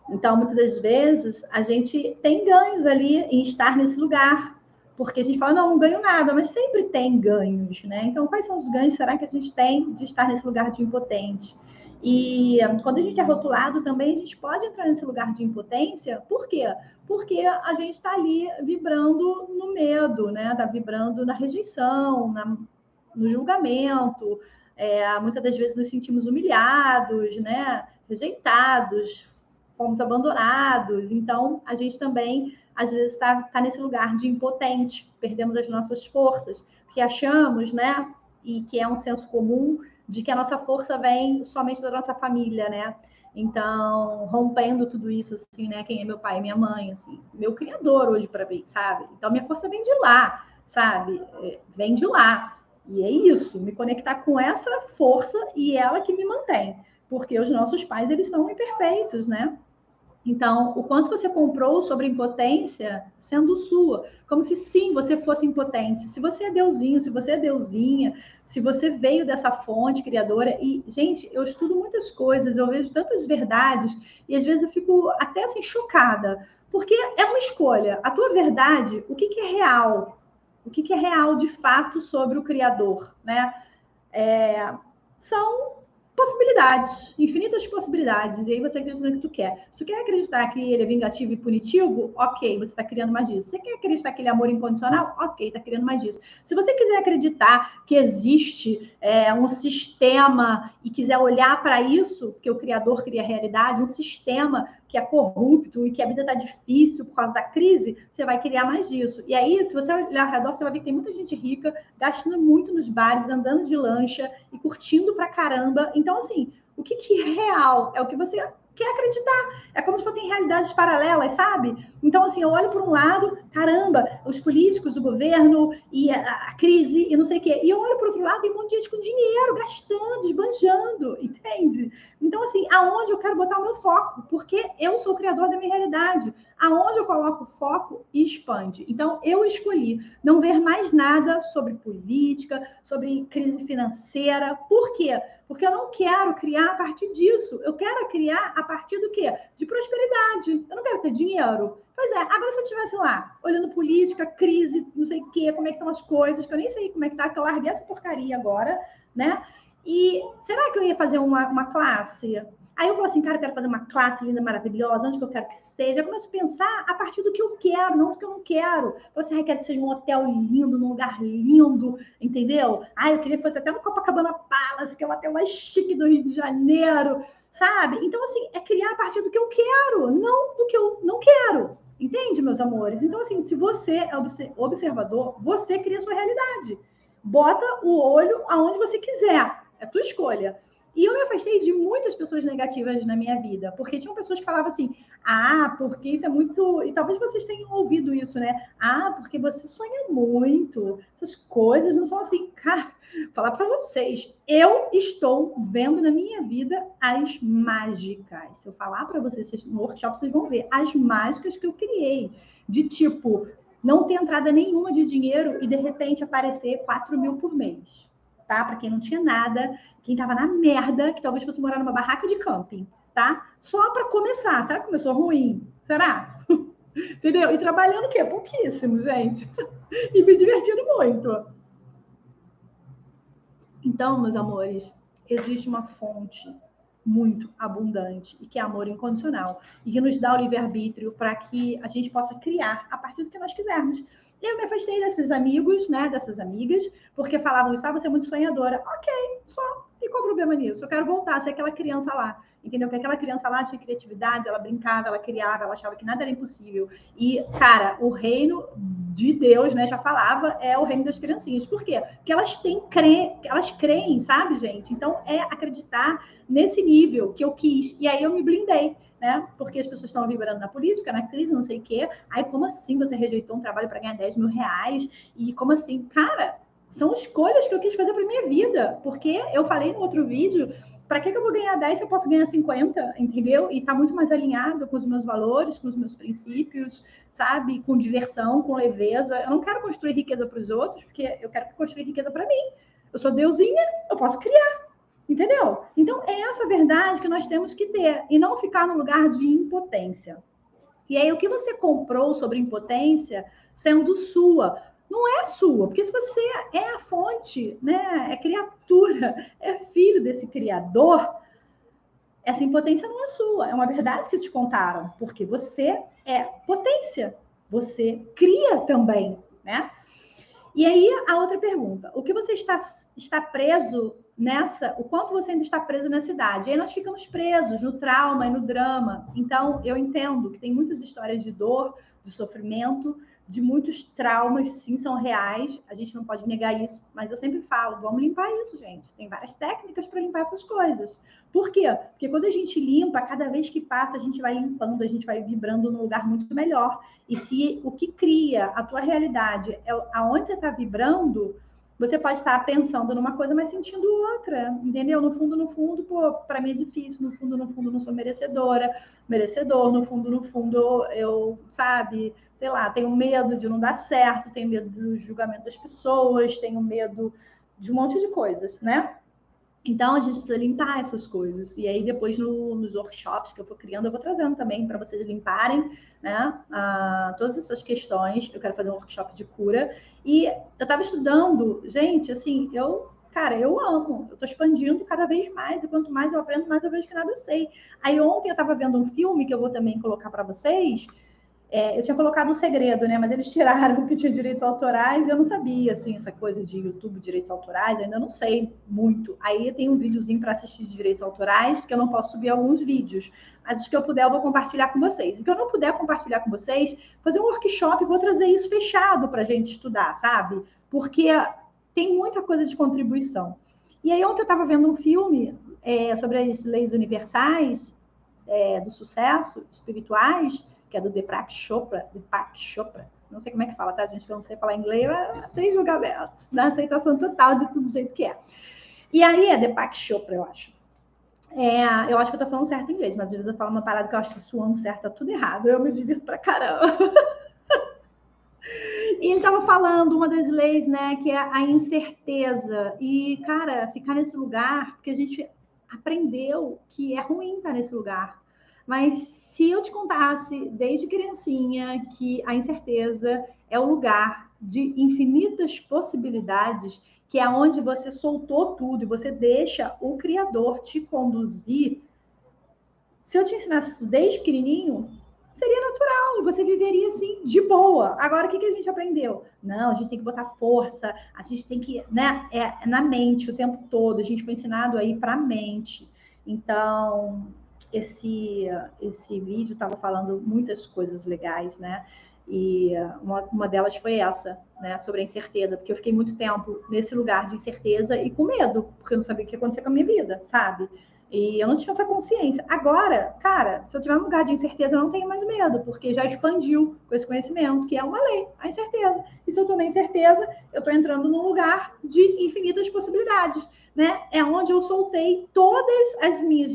Então, muitas das vezes, a gente tem ganhos ali em estar nesse lugar, porque a gente fala, não ganho nada, mas sempre tem ganhos, né? Então, quais são os ganhos, será que a gente tem de estar nesse lugar de impotente? E quando a gente é rotulado também, a gente pode entrar nesse lugar de impotência, por quê? Porque a gente está ali vibrando no medo, né? Está vibrando na rejeição, no julgamento, muitas das vezes nos sentimos humilhados, né? Rejeitados, fomos abandonados. Então, a gente também, às vezes, está nesse lugar de impotente, perdemos as nossas forças, porque achamos, né? E que é um senso comum de que a nossa força vem somente da nossa família, né? Então, rompendo tudo isso, assim, né? Quem é meu pai e minha mãe, assim, meu criador hoje para mim, sabe? Então, minha força vem de lá, sabe? Vem de lá. E é isso, me conectar com essa força e ela que me mantém. Porque os nossos pais, eles são imperfeitos, né? Então, o quanto você comprou sobre impotência sendo sua, como se sim, você fosse impotente. Se você é deusinho, se você é deusinha, se você veio dessa fonte criadora, e, gente, eu estudo muitas coisas, eu vejo tantas verdades, e às vezes eu fico até assim chocada, porque é uma escolha. A tua verdade, o que é real? O que é real de fato sobre o Criador, né? São possibilidades, infinitas possibilidades, e aí você acredita no que tu quer. Se tu quer acreditar que ele é vingativo e punitivo, ok, você está criando mais disso. Se você quer acreditar que ele é amor incondicional, ok, está criando mais disso. Se você quiser acreditar que existe um sistema e quiser olhar para isso, porque o Criador cria a realidade, um sistema que é corrupto e que a vida está difícil por causa da crise, você vai criar mais disso. E aí, se você olhar ao redor, você vai ver que tem muita gente rica gastando muito nos bares, andando de lancha e curtindo pra caramba. Então, assim, o que é real? É o que você quer acreditar. É como se fossem realidades paralelas, sabe? Então, assim, eu olho por um lado, caramba, os políticos, o governo e a crise e não sei o quê. E eu olho por outro lado, tem um monte de gente com dinheiro, gastando, esbanjando, entende? Então, assim, aonde eu quero botar o meu foco? Porque eu sou o criador da minha realidade. Aonde eu coloco o foco, expande. Então, eu escolhi não ver mais nada sobre política, sobre crise financeira. Por quê? Porque eu não quero criar a partir disso. Eu quero criar a partir do quê? De prosperidade. Eu não quero ter dinheiro. Pois é, agora se eu estivesse lá, olhando política, crise, não sei o quê, como é que estão as coisas, que eu nem sei como é que tá, que eu larguei essa porcaria agora, né? E será que eu ia fazer uma classe? Aí eu falo assim, cara, eu quero fazer uma classe linda, maravilhosa, onde que eu quero que seja. Eu começo a pensar a partir do que eu quero, não do que eu não quero. Eu falo assim, quero que seja um hotel lindo, num lugar lindo, entendeu? Eu queria que fosse até no Copacabana Palace, que é o hotel mais chique do Rio de Janeiro, sabe? Então, assim, é criar a partir do que eu quero, não do que eu não quero. Entende, meus amores? Então, assim, se você é observador, você cria a sua realidade. Bota o olho aonde você quiser. É tua escolha. E eu me afastei de muitas pessoas negativas na minha vida, porque tinham pessoas que falavam assim, porque isso é muito... E talvez vocês tenham ouvido isso, né? Porque você sonha muito. Essas coisas não são assim. Cara, falar para vocês, eu estou vendo na minha vida as mágicas. Se eu falar para vocês no workshop, vocês vão ver as mágicas que eu criei. De tipo, não ter entrada nenhuma de dinheiro e de repente aparecer 4 mil por mês. Tá? Para quem não tinha nada, quem tava na merda, que talvez fosse morar numa barraca de camping, tá? Só para começar. Será que começou ruim? Será? Entendeu? E trabalhando o quê? Pouquíssimo, gente. E me divertindo muito. Então, meus amores, existe uma fonte muito abundante e que é amor incondicional e que nos dá o livre-arbítrio para que a gente possa criar a partir do que nós quisermos. Eu me afastei desses amigos, né, dessas amigas, porque falavam isso, você é muito sonhadora. Ok, só. E qual o problema nisso? Eu quero voltar a ser aquela criança lá, entendeu? Que aquela criança lá tinha criatividade, ela brincava, ela criava, ela achava que nada era impossível. E, cara, o reino de Deus, né, já falava, é o reino das criancinhas. Por quê? Porque elas creem, sabe, gente? Então, é acreditar nesse nível que eu quis. E aí eu me blindei, né? Porque as pessoas estão vibrando na política, na crise, não sei o quê. Aí, como assim você rejeitou um trabalho para ganhar 10 mil reais? E como assim? Cara, são escolhas que eu quis fazer para minha vida. Porque eu falei no outro vídeo, para que eu vou ganhar 10 se eu posso ganhar 50, entendeu? E tá muito mais alinhado com os meus valores, com os meus princípios, sabe? Com diversão, com leveza. Eu não quero construir riqueza para os outros, porque eu quero construir riqueza para mim. Eu sou deusinha, eu posso criar. Entendeu? Então, é essa verdade que nós temos que ter e não ficar no lugar de impotência. E aí, o que você comprou sobre impotência sendo sua? Não é sua, porque se você é a fonte, né? É criatura, é filho desse criador, essa impotência não é sua. É uma verdade que te contaram, porque você é potência. Você cria também, né? E aí, a outra pergunta. O que você está preso nessa... O quanto você ainda está preso nessa idade? E aí nós ficamos presos no trauma e no drama. Então, eu entendo que tem muitas histórias de dor, de sofrimento, de muitos traumas, sim, são reais. A gente não pode negar isso. Mas eu sempre falo, vamos limpar isso, gente. Tem várias técnicas para limpar essas coisas. Por quê? Porque quando a gente limpa, cada vez que passa, a gente vai limpando, a gente vai vibrando num lugar muito melhor. E se o que cria a tua realidade é aonde você está vibrando, Você pode estar pensando numa coisa, mas sentindo outra, entendeu? No fundo, pô, para mim é difícil, no fundo, não sou merecedora, merecedor, no fundo, eu, sabe, sei lá, tenho medo de não dar certo, tenho medo do julgamento das pessoas, tenho medo de um monte de coisas, né? Então, a gente precisa limpar essas coisas. E aí, depois, nos workshops que eu for criando, eu vou trazendo também para vocês limparem, né, todas essas questões. Eu quero fazer um workshop de cura. E eu estava estudando, gente, assim, cara, eu amo. Eu estou expandindo cada vez mais. E quanto mais eu aprendo, mais eu vejo que nada sei. Aí, ontem, eu estava vendo um filme que eu vou também colocar para vocês. Eu tinha colocado um segredo, né? Mas eles tiraram que tinha direitos autorais e eu não sabia, assim, essa coisa de YouTube, direitos autorais, eu ainda não sei muito. Aí tem um videozinho para assistir de direitos autorais, que eu não posso subir alguns vídeos, mas os que eu puder eu vou compartilhar com vocês. E que eu não puder compartilhar com vocês, fazer um workshop e vou trazer isso fechado para a gente estudar, sabe? Porque tem muita coisa de contribuição. E aí ontem eu estava vendo um filme sobre as leis universais do sucesso, espirituais, que é do Deepak Chopra, não sei como é que fala, tá, gente? Eu não sei falar inglês, sem julgamentos, na aceitação total de tudo do jeito que é. E aí é Deepak Chopra, eu acho. Eu acho que eu tô falando certo em inglês, mas às vezes eu falo uma parada que eu acho que suando certo, tá tudo errado. Eu me divirto pra caramba. E ele estava falando uma das leis, né, que é a incerteza. E, cara, ficar nesse lugar, porque a gente aprendeu que é ruim estar nesse lugar. Mas se eu te contasse desde criancinha que a incerteza é o lugar de infinitas possibilidades, que é onde você soltou tudo e você deixa o Criador te conduzir. Se eu te ensinasse isso desde pequenininho, seria natural, você viveria assim, de boa. Agora, o que a gente aprendeu? Não, a gente tem que botar força, a gente tem que, né, na mente o tempo todo, a gente foi ensinado aí para a mente. Então, esse vídeo estava falando muitas coisas legais, né? E uma delas foi essa, né, sobre a incerteza, porque eu fiquei muito tempo nesse lugar de incerteza e com medo, porque eu não sabia o que ia acontecer com a minha vida, sabe? E eu não tinha essa consciência. Agora, cara, se eu tiver um lugar de incerteza, eu não tenho mais medo, porque já expandiu com esse conhecimento, que é uma lei, a incerteza. E se eu estou na incerteza, eu estou entrando num lugar de infinitas possibilidades, né? É onde eu soltei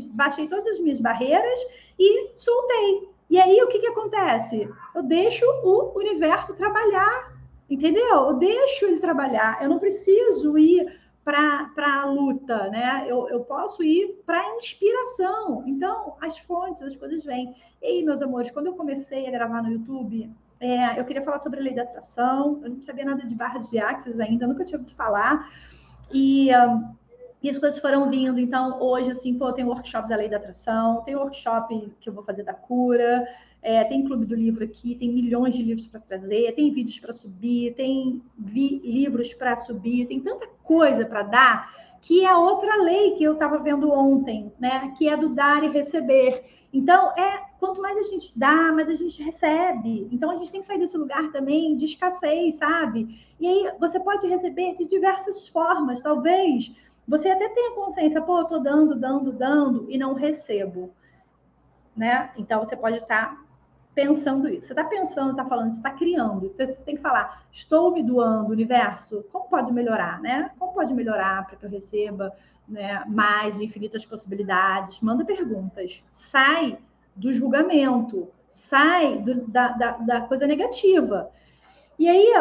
baixei todas as minhas barreiras e soltei. E aí, o que acontece? Eu deixo o universo trabalhar, entendeu? Eu deixo ele trabalhar. Eu não preciso ir para a luta, né? Eu posso ir para a inspiração. Então, as fontes, as coisas vêm. E aí, meus amores, quando eu comecei a gravar no YouTube, eu queria falar sobre a lei da atração. Eu não sabia nada de barras de axis ainda, nunca tinha ouvido falar. E as coisas foram vindo. Então, hoje, assim, tem workshop da lei da atração, tem workshop que eu vou fazer da cura, tem clube do livro aqui, tem milhões de livros para trazer, tem vídeos para subir, tem livros para subir, tem tanta coisa para dar, que é outra lei que eu estava vendo ontem, né? Que é do dar e receber. Então, quanto mais a gente dá, mais a gente recebe. Então, a gente tem que sair desse lugar também de escassez, sabe? E aí, você pode receber de diversas formas, talvez. Você até tenha consciência, pô, eu tô dando e não recebo, né? Então, você pode estar pensando isso. Você está pensando, está falando, você está criando. Então, você tem que falar, estou me doando, universo, como pode melhorar, né? Como pode melhorar para que eu receba, né, mais de infinitas possibilidades? Manda perguntas. Sai do julgamento. Sai da coisa negativa. E aí,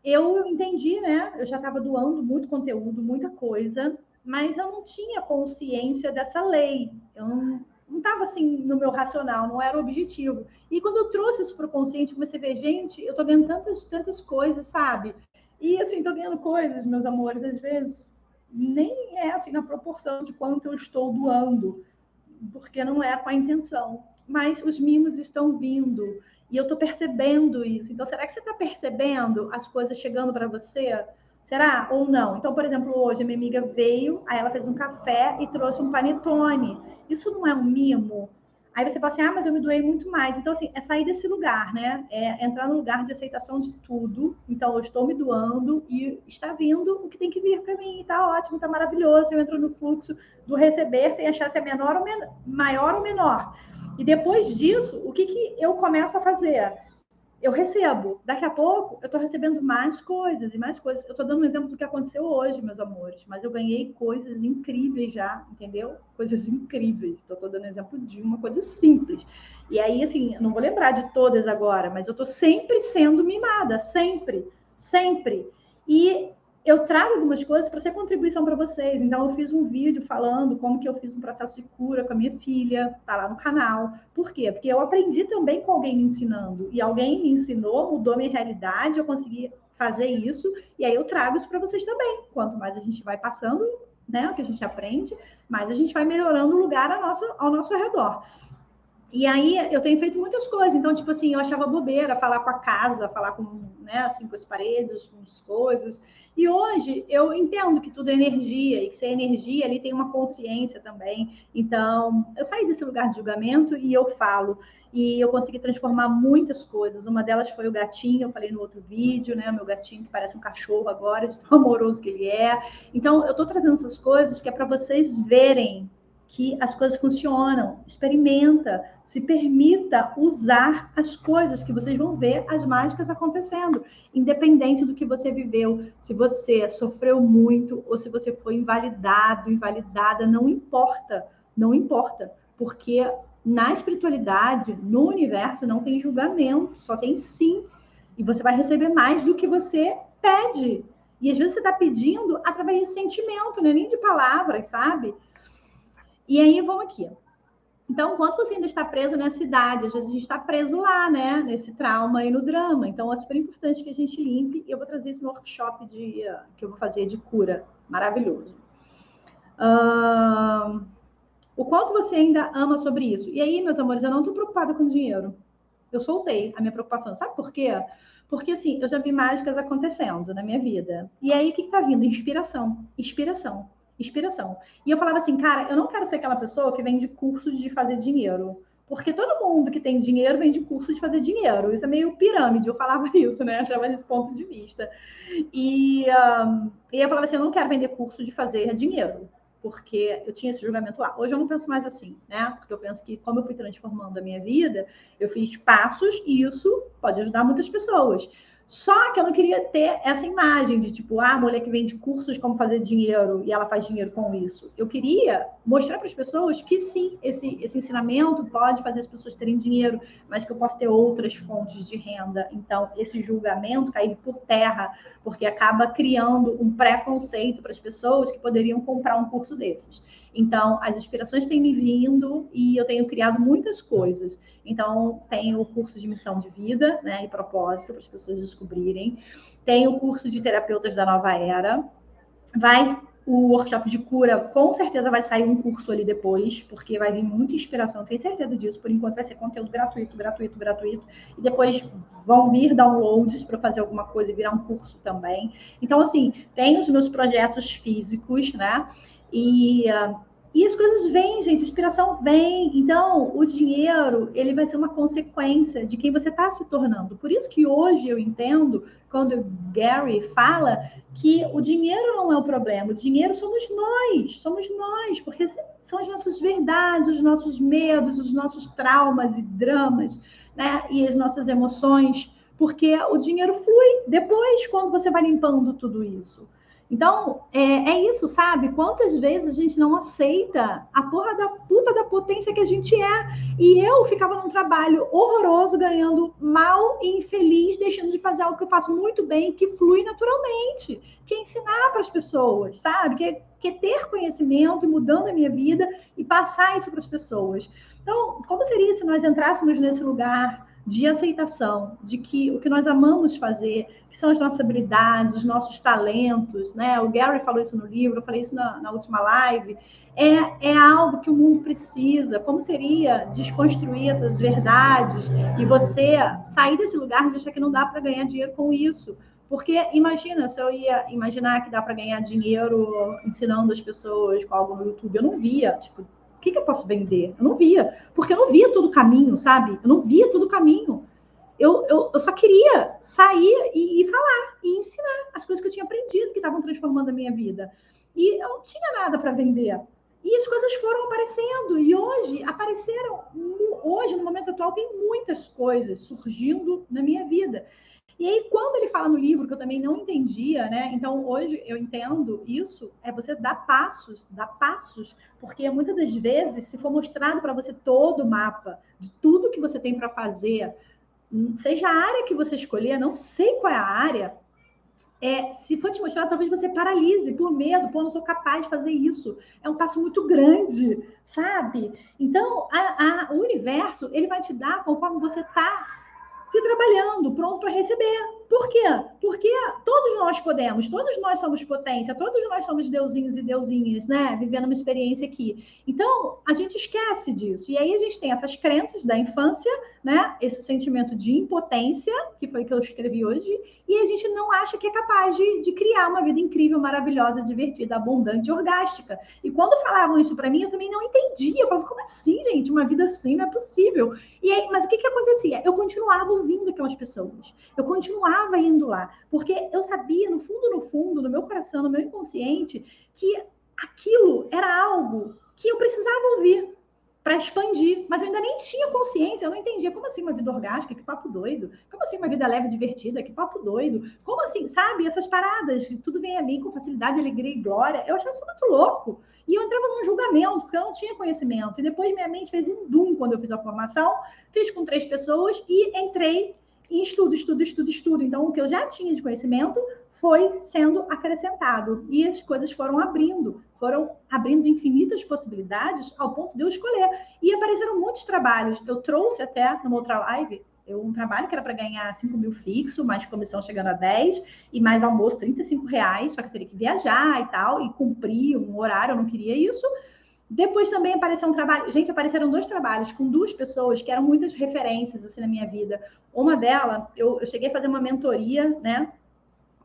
eu entendi, né? Eu já estava doando muito conteúdo, muita coisa, mas eu não tinha consciência dessa lei. Eu não estava assim no meu racional, não era o objetivo. E quando eu trouxe isso para o consciente, comecei a ver, gente, eu estou ganhando tantas coisas, sabe? E assim, estou ganhando coisas, meus amores, às vezes nem é assim na proporção de quanto eu estou doando, porque não é com a intenção. Mas os mimos estão vindo. E eu estou percebendo isso. Então, será que você está percebendo as coisas chegando para você? Será ou não? Então, por exemplo, hoje a minha amiga veio, aí ela fez um café e trouxe um panetone. Isso não é um mimo? Aí você fala assim, mas eu me doei muito mais. Então, assim, é sair desse lugar, né? É entrar no lugar de aceitação de tudo. Então, eu estou me doando e está vindo o que tem que vir para mim. Está ótimo, está maravilhoso. Eu entro no fluxo do receber sem achar se é menor ou maior ou menor. E depois disso, o que eu começo a fazer? eu recebo. Daqui a pouco, eu estou recebendo mais coisas e mais coisas. Eu estou dando um exemplo do que aconteceu hoje, meus amores, mas eu ganhei coisas incríveis já, entendeu? Coisas incríveis. Estou dando exemplo de uma coisa simples. E aí, assim, eu não vou lembrar de todas agora, mas eu estou sempre sendo mimada, sempre, sempre. E eu trago algumas coisas para ser contribuição para vocês. Então, eu fiz um vídeo falando como que eu fiz um processo de cura com a minha filha, tá lá no canal. Por quê? Porque eu aprendi também com alguém me ensinando. E alguém me ensinou, mudou minha realidade, eu consegui fazer isso, e aí eu trago isso para vocês também. Quanto mais a gente vai passando, né, o que a gente aprende, mais a gente vai melhorando o lugar ao nosso redor. E aí eu tenho feito muitas coisas. Então, tipo assim, eu achava bobeira falar com a casa, falar com, né, assim, com as paredes, com as coisas. E hoje eu entendo que tudo é energia, e que se é energia, ali tem uma consciência também. Então, eu saí desse lugar de julgamento e eu falo. E eu consegui transformar muitas coisas. Uma delas foi o gatinho, eu falei no outro vídeo, né? Meu gatinho que parece um cachorro agora, de tão amoroso que ele é. Então, eu tô trazendo essas coisas que é para vocês verem que as coisas funcionam. Experimenta, se permita usar as coisas que vocês vão ver as mágicas acontecendo, independente do que você viveu, se você sofreu muito ou se você foi invalidado, invalidada, não importa, não importa, porque na espiritualidade, no universo, não tem julgamento, só tem sim, e você vai receber mais do que você pede. E às vezes você está pedindo através de sentimento, não é nem de palavras, sabe? E aí, vamos aqui. Então, enquanto você ainda está preso nessa idade, às vezes a gente está preso lá, né? Nesse trauma e no drama. Então, é super importante que a gente limpe. E eu vou trazer isso no workshop que eu vou fazer de cura. Maravilhoso. O quanto você ainda ama sobre isso? E aí, meus amores, eu não estou preocupada com dinheiro. Eu soltei a minha preocupação. Sabe por quê? Porque, assim, eu já vi mágicas acontecendo na minha vida. E aí, o que está vindo? Inspiração. Inspiração. Inspiração. E eu falava assim, cara, eu não quero ser aquela pessoa que vende curso de fazer dinheiro. Porque todo mundo que tem dinheiro vende curso de fazer dinheiro. Isso é meio pirâmide. Eu falava isso, né? Eu achava desse ponto de vista. E eu falava assim, eu não quero vender curso de fazer dinheiro. Porque eu tinha esse julgamento lá. Hoje eu não penso mais assim, né? Porque eu penso que, como eu fui transformando a minha vida, eu fiz passos e isso pode ajudar muitas pessoas. Só que eu não queria ter essa imagem de tipo, a mulher que vende cursos como fazer dinheiro e ela faz dinheiro com isso. Eu queria mostrar para as pessoas que sim, esse ensinamento pode fazer as pessoas terem dinheiro, mas que eu posso ter outras fontes de renda. Então, esse julgamento cair por terra, porque acaba criando um preconceito para as pessoas que poderiam comprar um curso desses. Então, as inspirações têm me vindo e eu tenho criado muitas coisas. Então, tem o curso de missão de vida, né, e propósito, para as pessoas descobrirem. Tem o curso de terapeutas da nova era. O workshop de cura, com certeza vai sair um curso ali depois, porque vai vir muita inspiração, tenho certeza disso. Por enquanto vai ser conteúdo gratuito. E depois vão vir downloads para fazer alguma coisa e virar um curso também. Então, assim, tem os meus projetos físicos, né? E as coisas vêm, gente, a inspiração vem. Então, o dinheiro, ele vai ser uma consequência de quem você está se tornando. Por isso que hoje eu entendo, quando o Gary fala que o dinheiro não é o problema, o dinheiro somos nós, porque são as nossas verdades, os nossos medos, os nossos traumas e dramas, né? E as nossas emoções, porque o dinheiro flui depois, quando você vai limpando tudo isso. Então, é isso, sabe? Quantas vezes a gente não aceita a porra da puta da potência que a gente é? E eu ficava num trabalho horroroso, ganhando mal e infeliz, deixando de fazer algo que eu faço muito bem, que flui naturalmente. Que é ensinar para as pessoas, sabe? Que é ter conhecimento e mudando a minha vida e passar isso para as pessoas. Então, como seria se nós entrássemos nesse lugar de aceitação, de que o que nós amamos fazer, que são as nossas habilidades, os talentos, né? O Gary falou isso no livro, eu falei isso na última live, é algo que o mundo precisa. Como seria desconstruir essas verdades e você sair desse lugar de achar que não dá para ganhar dinheiro com isso? Porque imagina, se eu ia imaginar que dá para ganhar dinheiro ensinando as pessoas com algo no YouTube, eu não via, tipo, o que eu posso vender? Eu não via, porque eu não via todo o caminho, sabe? Eu não via todo o caminho. Eu só queria sair e falar, e ensinar as coisas que eu tinha aprendido, que estavam transformando a minha vida. E eu não tinha nada para vender. E as coisas foram aparecendo, e hoje hoje, no momento atual, tem muitas coisas surgindo na minha vida. E aí, quando ele fala no livro, que eu também não entendia, né? Então, hoje eu entendo isso, é você dar passos, porque muitas das vezes, se for mostrado para você todo o mapa de tudo que você tem para fazer, seja a área que você escolher, não sei qual é a área, se for te mostrar, talvez você paralise por medo, pô, não sou capaz de fazer isso. É um passo muito grande, sabe? Então, o universo, ele vai te dar conforme você está se trabalhando, pronto para receber. Por quê? Porque todos nós podemos, todos nós somos potência, todos nós somos deusinhos e deusinhas, né? Vivendo uma experiência aqui. Então, a gente esquece disso. E aí a gente tem essas crenças da infância, né? Esse sentimento de impotência, que foi o que eu escrevi hoje, e a gente não acha que é capaz de criar uma vida incrível, maravilhosa, divertida, abundante, orgástica. E quando falavam isso para mim, eu também não entendia. Eu falava, como assim, gente? Uma vida assim não é possível. E aí, mas o que acontecia? Eu continuava ouvindo aquelas pessoas. Eu continuava indo lá, porque eu sabia, no fundo, no meu coração, no meu inconsciente, que aquilo era algo que eu precisava ouvir para expandir, mas eu ainda nem tinha consciência, eu não entendia. Como assim uma vida orgástica? Que papo doido. Como assim uma vida leve e divertida? Que papo doido. Como assim, sabe? Essas paradas, que tudo vem a mim com facilidade, alegria e glória. Eu achava isso muito louco. E eu entrava num julgamento, porque eu não tinha conhecimento. E depois minha mente fez um boom quando eu fiz a formação, fiz com 3 pessoas e entrei em estudo. Então, o que eu já tinha de conhecimento foi sendo acrescentado. E as coisas foram abrindo infinitas possibilidades ao ponto de eu escolher. E apareceram muitos trabalhos. Eu trouxe até numa outra live um trabalho que era para ganhar 5 mil fixo, mais comissão chegando a 10, e mais almoço R$ 35, só que eu teria que viajar e tal, e cumprir um horário, eu não queria isso. Depois também apareceu um trabalho. Gente, apareceram 2 trabalhos com 2 pessoas que eram muitas referências assim na minha vida. Uma delas, eu cheguei a fazer uma mentoria, né?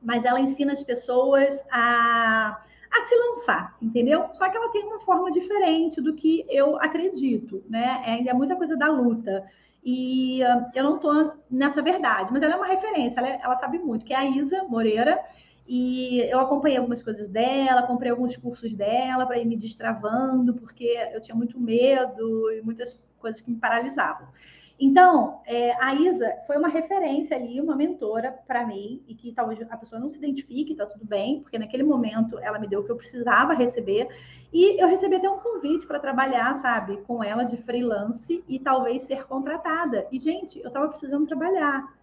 Mas ela ensina as pessoas a se lançar, entendeu? Só que ela tem uma forma diferente do que eu acredito, né? Ainda é muita coisa da luta. E eu não estou nessa verdade, mas ela é uma referência, ela sabe muito, que é a Isa Moreira. E eu acompanhei algumas coisas dela, comprei alguns cursos dela para ir me destravando, porque eu tinha muito medo e muitas coisas que me paralisavam. Então, a Isa foi uma referência ali, uma mentora para mim, e que talvez a pessoa não se identifique, tá tudo bem, porque naquele momento ela me deu o que eu precisava receber, e eu recebi até um convite para trabalhar, sabe, com ela de freelance e talvez ser contratada. E, gente, eu estava precisando trabalhar.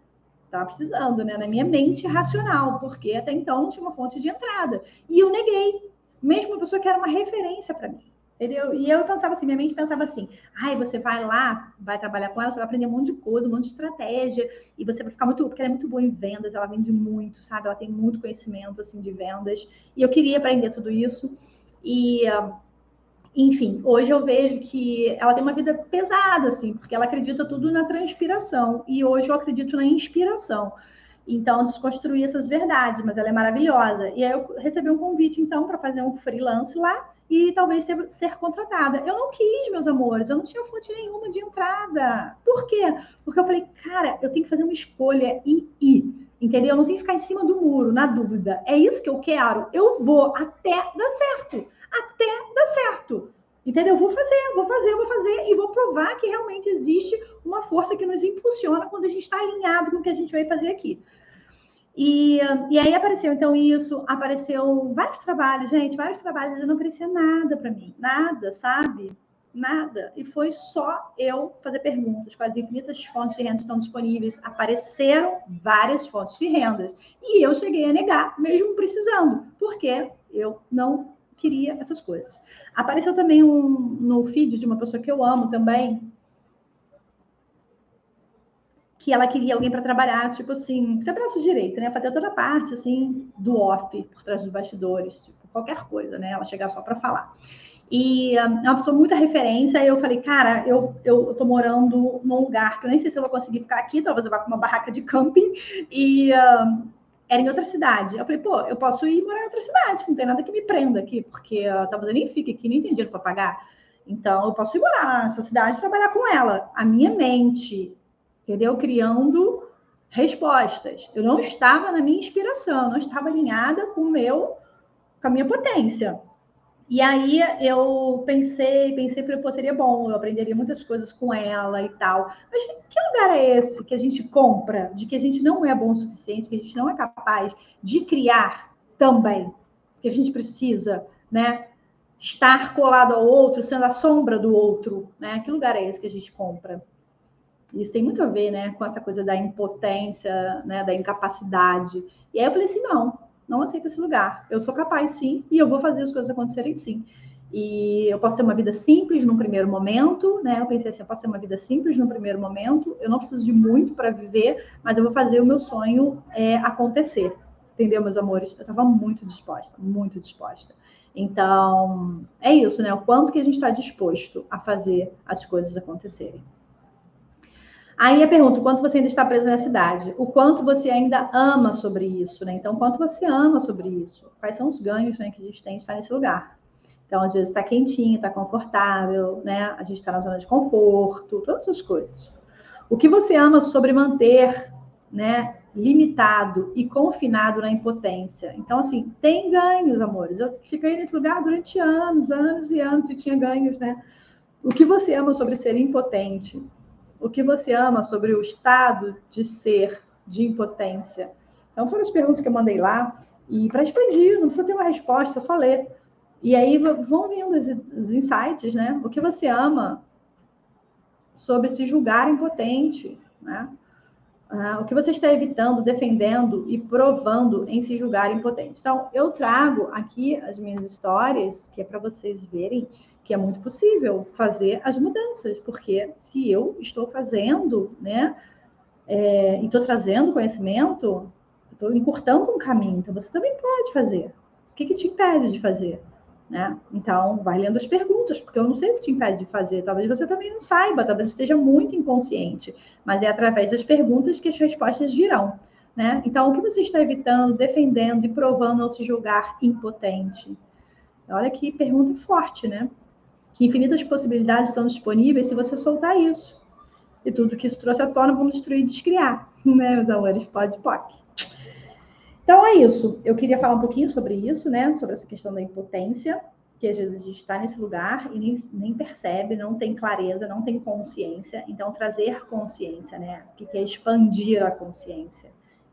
Estava precisando, né? Na minha mente racional, porque até então não tinha uma fonte de entrada. E eu neguei, mesmo uma pessoa que era uma referência para mim. Entendeu? E eu pensava assim, minha mente pensava assim, ai, você vai lá, vai trabalhar com ela, você vai aprender um monte de coisa, um monte de estratégia, e você vai ficar muito, porque ela é muito boa em vendas, ela vende muito, sabe? Ela tem muito conhecimento, assim, de vendas, e eu queria aprender tudo isso, e enfim, hoje eu vejo que ela tem uma vida pesada, assim, porque ela acredita tudo na transpiração. E hoje eu acredito na inspiração. Então, desconstruir essas verdades, mas ela é maravilhosa. E aí eu recebi um convite, então, para fazer um freelance lá e talvez ser contratada. Eu não quis, meus amores, eu não tinha fonte nenhuma de entrada. Por quê? Porque eu falei, cara, eu tenho que fazer uma escolha e ir. Entendeu? Eu não tenho que ficar em cima do muro, na dúvida. É isso que eu quero? Eu vou até dar certo. Até dar certo. Entendeu? Vou fazer e vou provar que realmente existe uma força que nos impulsiona quando a gente está alinhado com o que a gente vai fazer aqui. E aí apareceu, então, isso, apareceu vários trabalhos, gente, vários trabalhos, e não aparecia nada para mim, nada, sabe? Nada. E foi só eu fazer perguntas, quais infinitas fontes de renda estão disponíveis. Apareceram várias fontes de rendas. E eu cheguei a negar, mesmo precisando, porque eu não queria essas coisas. Apareceu também no feed de uma pessoa que eu amo também, que ela queria alguém para trabalhar, tipo assim, ser braço direito, né? Fazer toda a parte, assim, do off, por trás dos bastidores, tipo, qualquer coisa, né? Ela chegar só para falar. E é uma pessoa muita referência, e eu falei, cara, eu tô morando num lugar que eu nem sei se eu vou conseguir ficar aqui, talvez eu vá para uma barraca de camping, e era em outra cidade. Eu falei, pô, eu posso ir morar em outra cidade, não tem nada que me prenda aqui, porque talvez eu nem fique aqui, nem tenho dinheiro para pagar. Então, eu posso ir morar nessa cidade e trabalhar com ela. A minha mente, entendeu? Criando respostas. Eu não estava na minha inspiração, não estava alinhada com a minha potência. E aí eu pensei, falei, pô, seria bom, eu aprenderia muitas coisas com ela e tal. Mas que lugar é esse que a gente compra, de que a gente não é bom o suficiente, que a gente não é capaz de criar também, que a gente precisa, né, estar colado ao outro, sendo a sombra do outro, né? Que lugar é esse que a gente compra? Isso tem muito a ver, né, com essa coisa da impotência, né, da incapacidade. E aí eu falei assim, não aceito esse lugar. Eu sou capaz, sim, e eu vou fazer as coisas acontecerem, sim. E eu posso ter uma vida simples num primeiro momento, né? Eu pensei assim, eu posso ter uma vida simples num primeiro momento, eu não preciso de muito para viver, mas eu vou fazer o meu sonho acontecer. Entendeu, meus amores? Eu estava muito disposta, muito disposta. Então, é isso, né? O quanto que a gente está disposto a fazer as coisas acontecerem. Aí a pergunta, o quanto você ainda está preso nessa cidade? O quanto você ainda ama sobre isso, né? Então, o quanto você ama sobre isso? Quais são os ganhos, né, que a gente tem de estar nesse lugar? Então, às vezes está quentinho, está confortável, né? A gente está na zona de conforto, todas essas coisas. O que você ama sobre manter, né, limitado e confinado na impotência? Então, assim, tem ganhos, amores. Eu fiquei nesse lugar durante anos, anos e anos e tinha ganhos, né? O que você ama sobre ser impotente? O que você ama sobre o estado de ser, de impotência? Então, foram as perguntas que eu mandei lá. E para expandir, não precisa ter uma resposta, é só ler. E aí vão vindo os insights, né? O que você ama sobre se julgar impotente, né? O que você está evitando, defendendo e provando em se julgar impotente. Então, eu trago aqui as minhas histórias, que é para vocês verem que é muito possível fazer as mudanças, porque se eu estou fazendo, né, e estou trazendo conhecimento, estou encurtando um caminho, então você também pode fazer. O que te impede de fazer? Né? Então, vai lendo as perguntas, porque eu não sei o que te impede de fazer. Talvez você também não saiba, talvez esteja muito inconsciente, mas é através das perguntas que as respostas virão. Né? Então, o que você está evitando, defendendo e provando ao se julgar impotente? Olha que pergunta forte, né? Que infinitas possibilidades estão disponíveis se você soltar isso. E tudo que isso trouxe à tona, vamos destruir e descriar. Né, meus amores? Pode, POC. Então é isso. Eu queria falar um pouquinho sobre isso, né? Sobre essa questão da impotência, que às vezes a gente está nesse lugar e nem percebe, não tem clareza, não tem consciência. Então, trazer consciência, né? O que é expandir a consciência?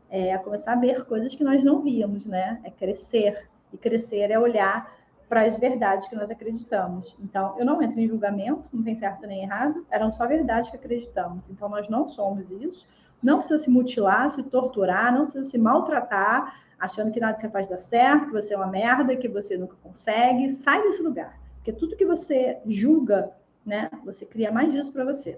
É começar a ver coisas que nós não víamos, né? É crescer. E crescer é olhar para as verdades que nós acreditamos. Então, eu não entro em julgamento, não tem certo nem errado, eram só verdades que acreditamos. Então, nós não somos isso. Não precisa se mutilar, se torturar, não precisa se maltratar, achando que nada que você faz dá certo, que você é uma merda, que você nunca consegue. Sai desse lugar. Porque tudo que você julga, né, você cria mais disso para você.